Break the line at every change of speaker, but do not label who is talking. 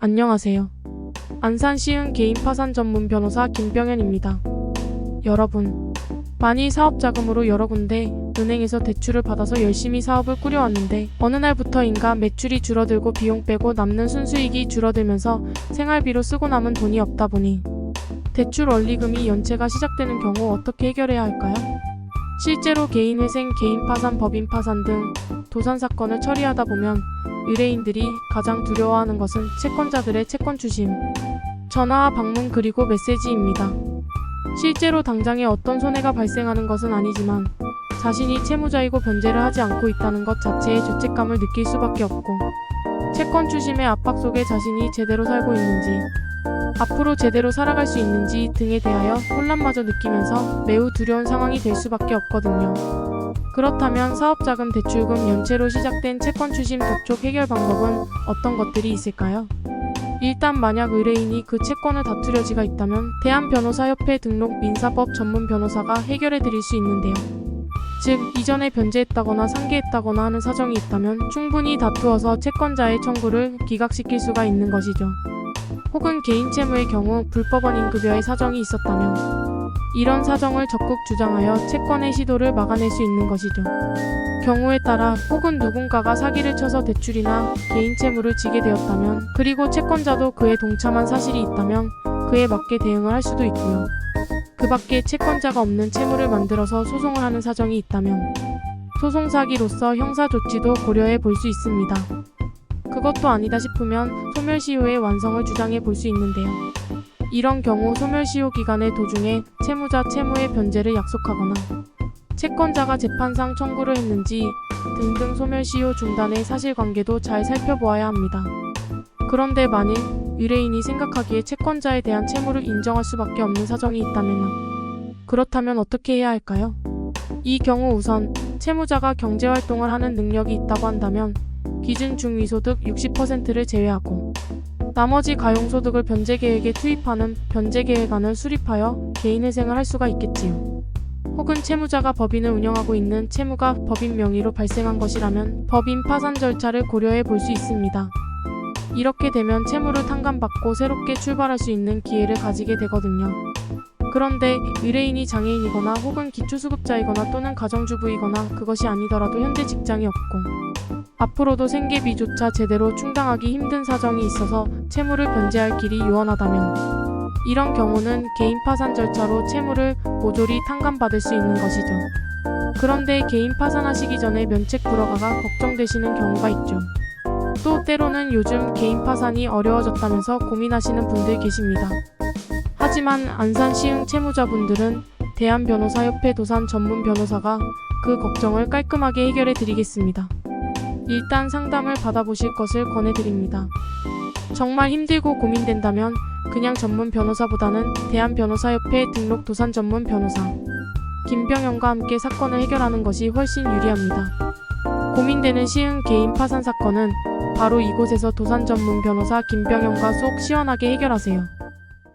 안녕하세요. 안산 시흥 개인 파산 전문 변호사 김병현입니다. 여러분, 많이 사업 자금으로 여러 군데 은행에서 대출을 받아서 열심히 사업을 꾸려왔는데 어느 날부터인가 매출이 줄어들고 비용 빼고 남는 순수익이 줄어들면서 생활비로 쓰고 남은 돈이 없다 보니 대출 원리금이 연체가 시작되는 경우 어떻게 해결해야 할까요? 실제로 개인회생, 개인 파산, 법인 파산 등 도산 사건을 처리하다 보면 의뢰인들이 가장 두려워하는 것은 채권자들의 채권 추심, 전화와 방문 그리고 메시지입니다. 실제로 당장에 어떤 손해가 발생하는 것은 아니지만 자신이 채무자이고 변제를 하지 않고 있다는 것 자체에 죄책감을 느낄 수밖에 없고 채권 추심의 압박 속에 자신이 제대로 살고 있는지, 앞으로 제대로 살아갈 수 있는지 등에 대하여 혼란마저 느끼면서 매우 두려운 상황이 될 수밖에 없거든요. 그렇다면 사업자금 대출금 연체로 시작된 채권 추심 독촉 해결 방법은 어떤 것들이 있을까요? 일단 만약 의뢰인이 그 채권을 다투려 지가 있다면 대한변호사협회 등록 민사법 전문 변호사가 해결해 드릴 수 있는데요. 즉, 이전에 변제했다거나 상계했다거나 하는 사정이 있다면 충분히 다투어서 채권자의 청구를 기각시킬 수가 있는 것이죠. 혹은 개인 채무의 경우 불법원 인급여의 사정이 있었다면 이런 사정을 적극 주장하여 채권의 시도를 막아낼 수 있는 것이죠. 경우에 따라 혹은 누군가가 사기를 쳐서 대출이나 개인 채무를 지게 되었다면 그리고 채권자도 그에 동참한 사실이 있다면 그에 맞게 대응을 할 수도 있고요. 그 밖에 채권자가 없는 채무를 만들어서 소송을 하는 사정이 있다면 소송 사기로서 형사 조치도 고려해 볼 수 있습니다. 그것도 아니다 싶으면 소멸시효의 완성을 주장해 볼 수 있는데요. 이런 경우 소멸시효 기간의 도중에 채무자 채무의 변제를 약속하거나 채권자가 재판상 청구를 했는지 등등 소멸시효 중단의 사실관계도 잘 살펴보아야 합니다. 그런데 만일 의뢰인이 생각하기에 채권자에 대한 채무를 인정할 수밖에 없는 사정이 있다면요. 그렇다면 어떻게 해야 할까요? 이 경우 우선 채무자가 경제활동을 하는 능력이 있다고 한다면 기준 중위소득 60%를 제외하고 나머지 가용소득을 변제계획에 투입하는 변제계획안을 수립하여 개인회생을 할 수가 있겠지요. 혹은 채무자가 법인을 운영하고 있는 채무가 법인 명의로 발생한 것이라면 법인 파산 절차를 고려해 볼 수 있습니다. 이렇게 되면 채무를 탕감받고 새롭게 출발할 수 있는 기회를 가지게 되거든요. 그런데 의뢰인이 장애인이거나 혹은 기초수급자이거나 또는 가정주부이거나 그것이 아니더라도 현재 직장이 없고 앞으로도 생계비조차 제대로 충당하기 힘든 사정이 있어서 채무를 변제할 길이 요원하다면 이런 경우는 개인 파산 절차로 채무를 모조리 탕감받을 수 있는 것이죠. 그런데 개인 파산하시기 전에 면책 불허가가 걱정되시는 경우가 있죠. 또 때로는 요즘 개인 파산이 어려워졌다면서 고민하시는 분들 계십니다. 하지만 안산 시흥 채무자분들은 대한변호사협회 도산 전문 변호사가 그 걱정을 깔끔하게 해결해 드리겠습니다. 일단 상담을 받아보실 것을 권해드립니다. 정말 힘들고 고민된다면 그냥 전문 변호사보다는 대한변호사협회 등록 도산 전문 변호사 김병현과 함께 사건을 해결하는 것이 훨씬 유리합니다. 고민되는 시흥 개인 파산 사건은 바로 이곳에서 도산 전문 변호사 김병현과 속 시원하게 해결하세요.